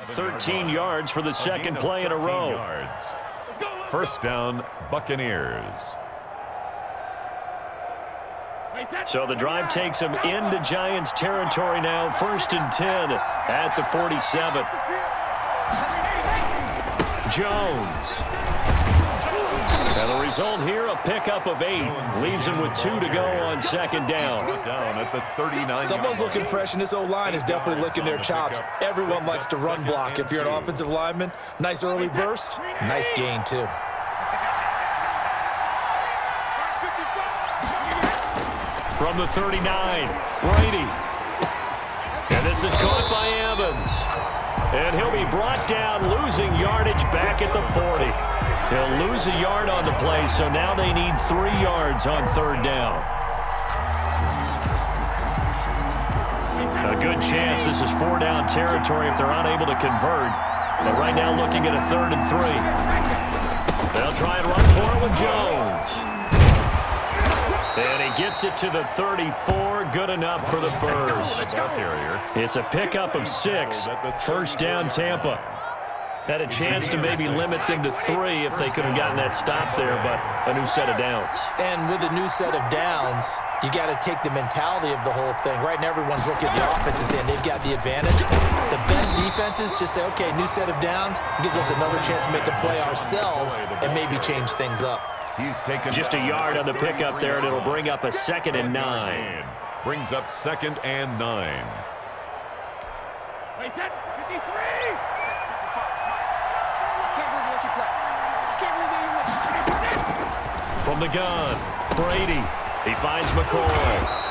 13 yards for the second play in a row. Yards. First down, Buccaneers. So the drive takes them into Giants territory now. 1st and 10 at the 47. Jones. And the result here, a pickup of 8. Leaves him with 2 to go on second down. Down at the 39. Someone's looking fresh, and this O-line is definitely licking their chops. Everyone likes to run block. If you're an offensive lineman, nice early burst, nice gain too. From the 39, Brady. And this is caught by Evans. And he'll be brought down, losing yardage back at the 40. He'll lose a yard on the play, so now they need 3 yards on third down. A good chance this is 4-down territory if they're unable to convert. But right now looking at a 3rd and 3. They'll try and run for it with Jones. And he gets it to the 34. Good enough for the first. It's a pickup of 6. First down, Tampa. Had a chance to maybe limit them to 3 if they could have gotten that stop there, but a new set of downs. And with a new set of downs, you got to take the mentality of the whole thing. Right now, everyone's looking at the offense and saying they've got the advantage. The best defenses just say, okay, new set of downs, gives us another chance to make a play ourselves and maybe change things up. He's taken just a yard on the pickup there, and it'll bring up a 2nd and 9. Brings up 2nd and 9. Wait, 53! From the gun, Brady. He finds McCoy.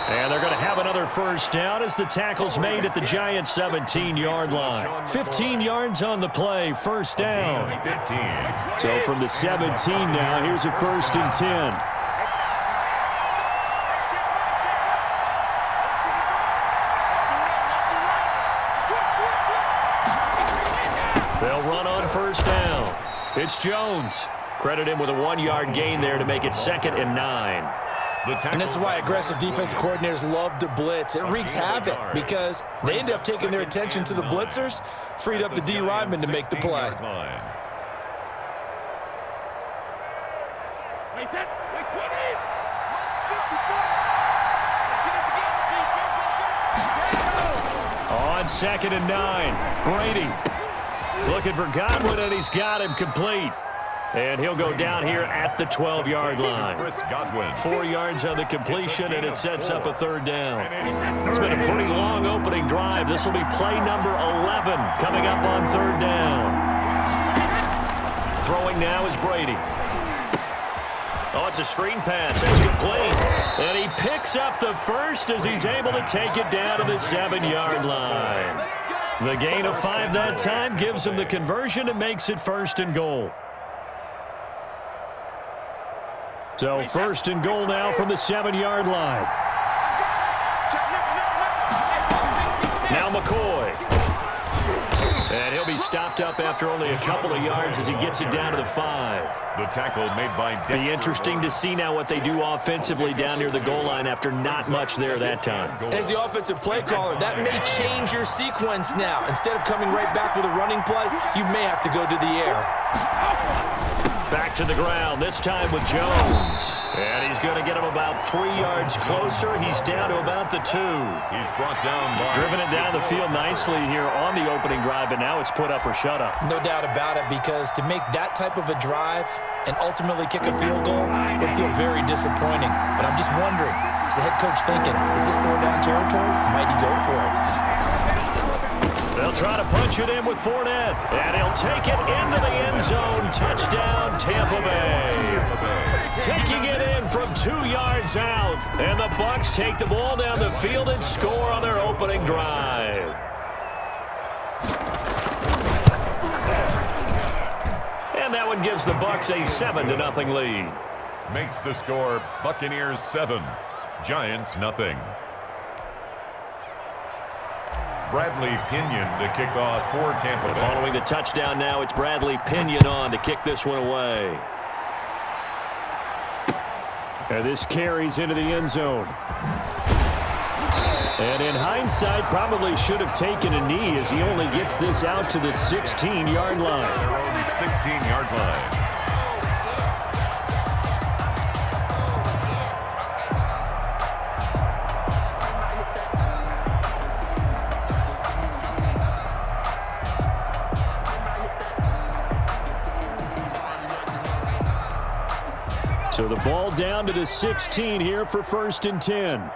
And they're going to have another first down as the tackle's made at the Giants' 17-yard line. 15 yards on the play, first down. 15. So from the 17 now, here's a 1st and 10. They'll run on first down. It's Jones. Credit him with a 1-yard gain there to make it 2nd and 9. And this is why aggressive defense coordinators love to blitz. It wreaks havoc because they end up taking their attention to the blitzers, freed up the D lineman to make the play. On 2nd and 9, Brady looking for Godwin, and he's got him complete. And he'll go down here at the 12-yard line. 4 yards on the completion, and it sets up a 3rd down. It's been a pretty long opening drive. This will be play number 11 coming up on 3rd down. Throwing now is Brady. Oh, it's a screen pass. That's complete. And he picks up the first as he's able to take it down to the 7-yard line. The gain of 5 that time gives him the conversion and makes it 1st and goal. So 1st and goal now from the 7-yard line. Now McCoy. And he'll be stopped up after only a couple of yards as he gets it down to the 5. The tackle made by Dexter. Be interesting to see now what they do offensively down near the goal line after not much there that time. As the offensive play caller, that may change your sequence now. Instead of coming right back with a running play, you may have to go to the air. Back to the ground, this time with Jones. And he's going to get him about 3 yards closer. He's down to about the 2. He's brought down by... Driven it down the field nicely here on the opening drive, but now it's put up or shut up. No doubt about it, because to make that type of a drive and ultimately kick a field goal would feel very disappointing. But I'm just wondering, is the head coach thinking, is this 4-down territory? Might he go for it? They'll try to punch it in with Fournette, and he'll take it into the end zone. Touchdown, Tampa Bay. Taking it in from 2 yards out, and the Bucs take the ball down the field and score on their opening drive. And that one gives the Bucs a 7-0 lead. Makes the score Buccaneers 7, Giants nothing. Bradley Pinion to kick off for Tampa Bay. Following the touchdown now, it's Bradley Pinion on to kick this one away. And this carries into the end zone. And in hindsight, probably should have taken a knee as he only gets this out to the 16-yard line. Their own 16-yard line. So the ball down to the 16 here for 1st and 10.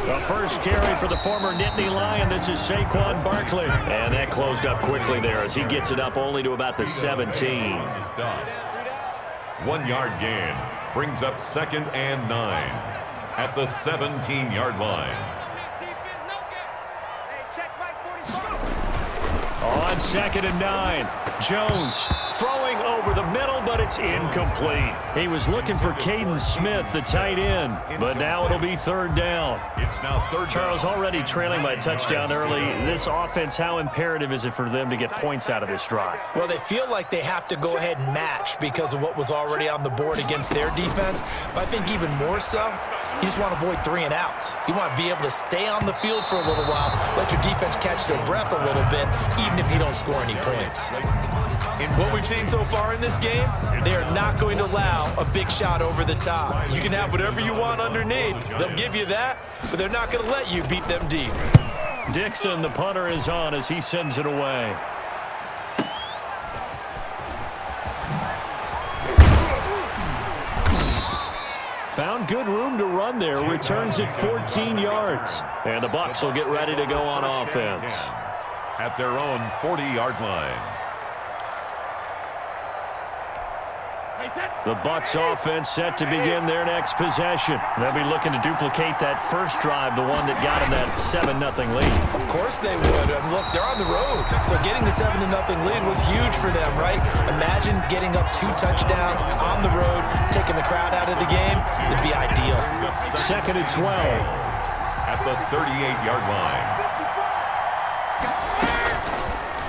The first carry for the former Nittany Lion. This is Saquon Barkley. And that closed up quickly there as he gets it up only to about the 17. 1 yard gain brings up 2nd and 9 at the 17-yard line. On 2nd and 9, Jones throwing over the middle, but it's incomplete. He was looking for Caden Smith, the tight end, but now it'll be 3rd down. It's now 3rd. Charles, already trailing by a touchdown early. This offense, how imperative is it for them to get points out of this drive? Well, they feel like they have to go ahead and match because of what was already on the board against their defense. But I think even more so, you just want to avoid 3 and outs. You want to be able to stay on the field for a little while, let your defense catch their breath a little bit, even if you don't score any points. What we've seen so far in this game, they are not going to allow a big shot over the top. You can have whatever you want underneath. They'll give you that, but they're not going to let you beat them deep. Dixon, the punter, is on as he sends it away. Found good room to run there. Returns it 14 yards. And the Bucs will get ready to go on offense. At their own 40-yard line. The Bucs offense set to begin their next possession. They'll be looking to duplicate that first drive, the one that got them that 7-0 lead. Of course they would. And look, they're on the road. So getting the 7-0 lead was huge for them, right? Imagine getting up 2 touchdowns on the road, taking the crowd out of the game. It'd be ideal. 2nd and 12. At the 38-yard line.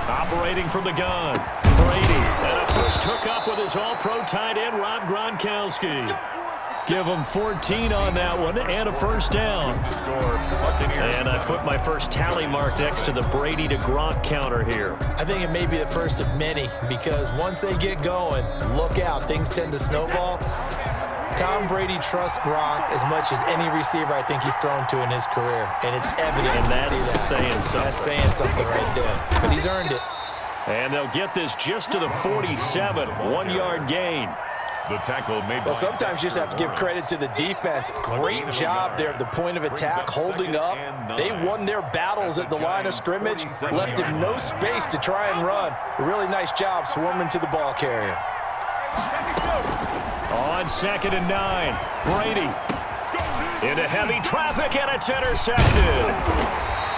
Operating from the gun, Brady. And a first hookup with his all-pro tight end, Rob Gronkowski. Give him 14 on that one and a first down. And I put my first tally mark next to the Brady to Gronk counter here. I think it may be the first of many because once they get going, look out, things tend to snowball. Tom Brady trusts Gronk as much as any receiver I think he's thrown to in his career, and it's evident. And that's see that. saying something. That's saying something right there. But he's earned it. And they'll get this just to the 47, 1-yard gain. The tackle made. Well, sometimes you just have to give credit to the defense. Great job there at the point of attack, holding up. They won their battles at the line of scrimmage, left him no space to try and run. A really nice job swarming to the ball carrier. On 2nd and 9, Brady into heavy traffic, and it's intercepted.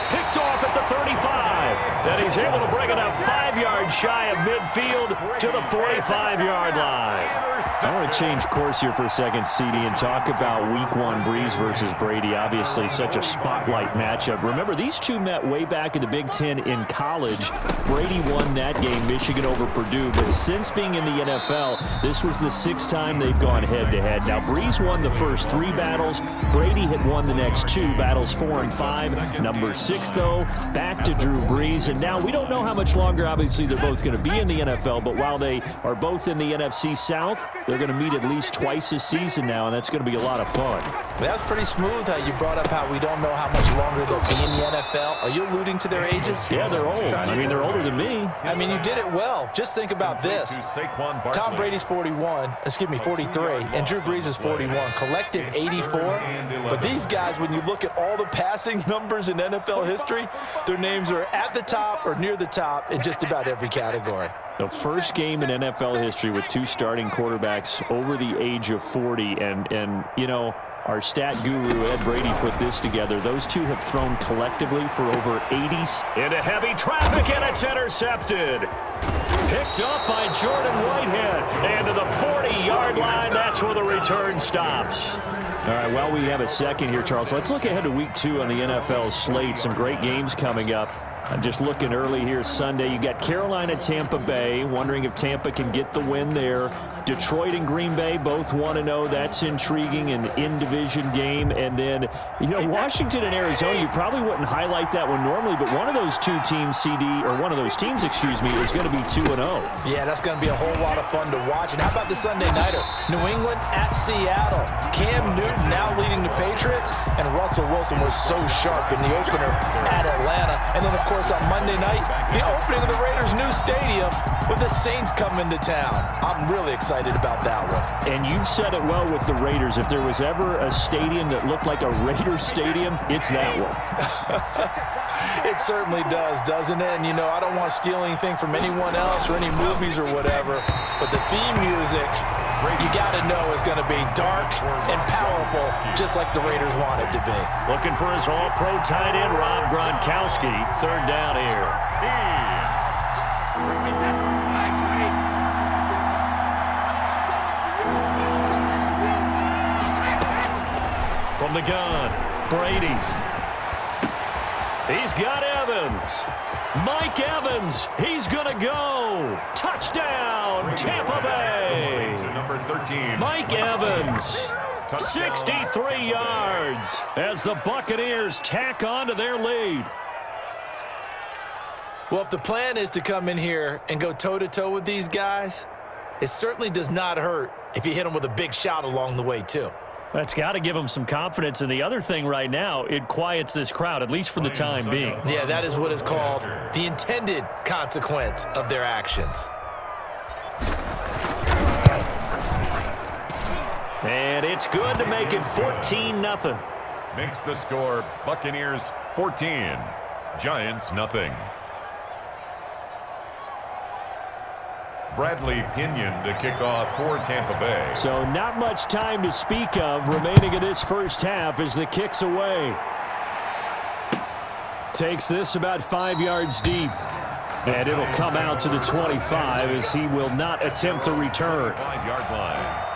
Picked off at the 35. Then he's able to bring it up 5 yards shy of midfield to the 45-yard line. I want to change course here for a second, CD, and talk about Week 1 Breeze versus Brady. Obviously, such a spotlight matchup. Remember, these two met way back in the Big Ten in college. Brady won that game, Michigan over Purdue. But since being in the NFL, this was the 6th time they've gone head-to-head. Now, Breeze won the first 3 battles. Brady had won the next 2 battles, 4 and 5. Number 6, though, back to Drew Brees. And now we don't know how much longer, obviously, they're both going to be in the NFL. But while they are both in the NFC South, they're going to meet at least twice this season now, and that's going to be a lot of fun. That's pretty smooth how you brought up how we don't know how much longer they'll be in the NFL. Are you alluding to their ages? Yeah, they're old. I mean, they're older than me. I mean, you did it well. Just think about this. Tom Brady's 43, and Drew Brees is 41. Collective 84. But these guys, when you look at all the passing numbers in NFL history, their names are at the top or near the top in just about every category. The first game in NFL history with 2 starting quarterbacks over the age of 40. And you know, our stat guru, Ed Brady, put this together. Those two have thrown collectively for over 80. Into heavy traffic, and it's intercepted. Picked up by Jordan Whitehead. And to the 40-yard line, that's where the return stops. All right, well, we have a second here, Charles. Let's look ahead to Week 2 on the NFL slate. Some great games coming up. I'm just looking early here Sunday. You got Carolina, Tampa Bay, wondering if Tampa can get the win there. Detroit and Green Bay both 1-0. That's intriguing, an in-division game. And then, Washington and Arizona, you probably wouldn't highlight that one normally, but one of those one of those teams, is going to be 2-0. Yeah, that's going to be a whole lot of fun to watch. And how about the Sunday nighter? New England at Seattle. Cam Newton now leading the Patriots, and Russell Wilson was so sharp in the opener at Atlanta. And then, of course, on Monday night, the opening of the Raiders' new stadium with the Saints coming to town. I'm really excited about that one. And you've said it well with the Raiders. If there was ever a stadium that looked like a Raiders stadium, it's that one. It certainly does, doesn't it? And, I don't want to steal anything from anyone else or any movies or whatever, but the theme music, you got to know, is going to be dark and powerful, just like the Raiders want it to be. Looking for his all-pro tight end, Rob Gronkowski. Third down here. From the gun, Brady. He's got Evans. Mike Evans, he's going to go. Touchdown, Tampa Bay. Number 13. Mike Evans, 63 yards as the Buccaneers tack on to their lead. Well, if the plan is to come in here and go toe-to-toe with these guys, it certainly does not hurt if you hit them with a big shot along the way, too. That's got to give them some confidence. And the other thing right now, it quiets this crowd, at least for the time being. Yeah, that is what is called the intended consequence of their actions. And it's good to make it 14-0. Makes the score Buccaneers 14, Giants nothing. Bradley Pinion to kick off for Tampa Bay. So not much time to speak of remaining in this first half as the kick's away. Takes this about 5 yards deep. And it'll come out to the 25 as he will not attempt to return. 5-yard line.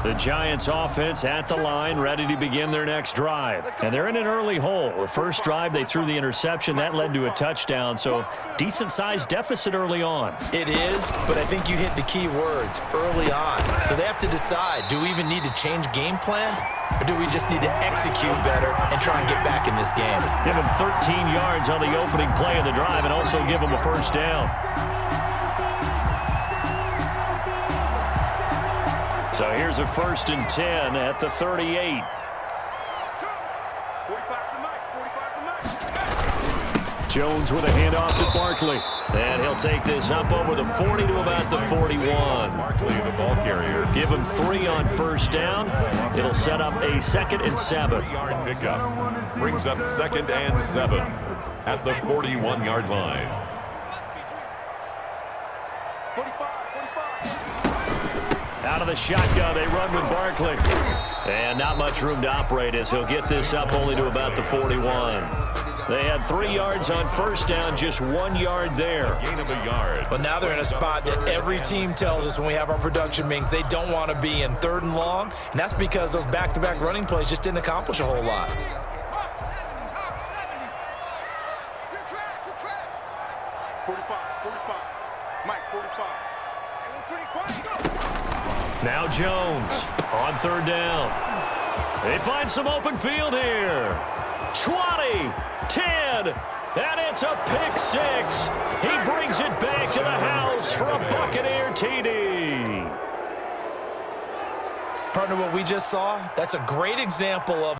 The Giants offense at the line, ready to begin their next drive. And they're in an early hole. The first drive, they threw the interception. That led to a touchdown, so decent-sized deficit early on. It is, but I think you hit the key words, early on. So they have to decide, do we even need to change game plan? Or do we just need to execute better and try and get back in this game? Give them 13 yards on the opening play of the drive and also give them a first down. So here's a 1st and 10 at the 38. Jones with a handoff to Barkley. And he'll take this up over the 40 to about the 41. Barkley, the ball carrier. Give him 3 on first down. It'll set up a 2nd and 7. 3-yard pickup. Brings up 2nd and 7 at the 41-yard line. Out of the shotgun, they run with Barkley. And not much room to operate as he'll get this up only to about the 41. They had 3 yards on first down, just 1 yard there. Gain of a yard. Well, now they're in a spot that every team tells us when we have our production meetings they don't want to be in 3rd and long. And that's because those back-to-back running plays just didn't accomplish a whole lot. Now Jones on 3rd down. They find some open field here. 20, 10, and it's a pick 6. He brings it back to the house for a Buccaneer TD. Partner, what we just saw, that's a great example of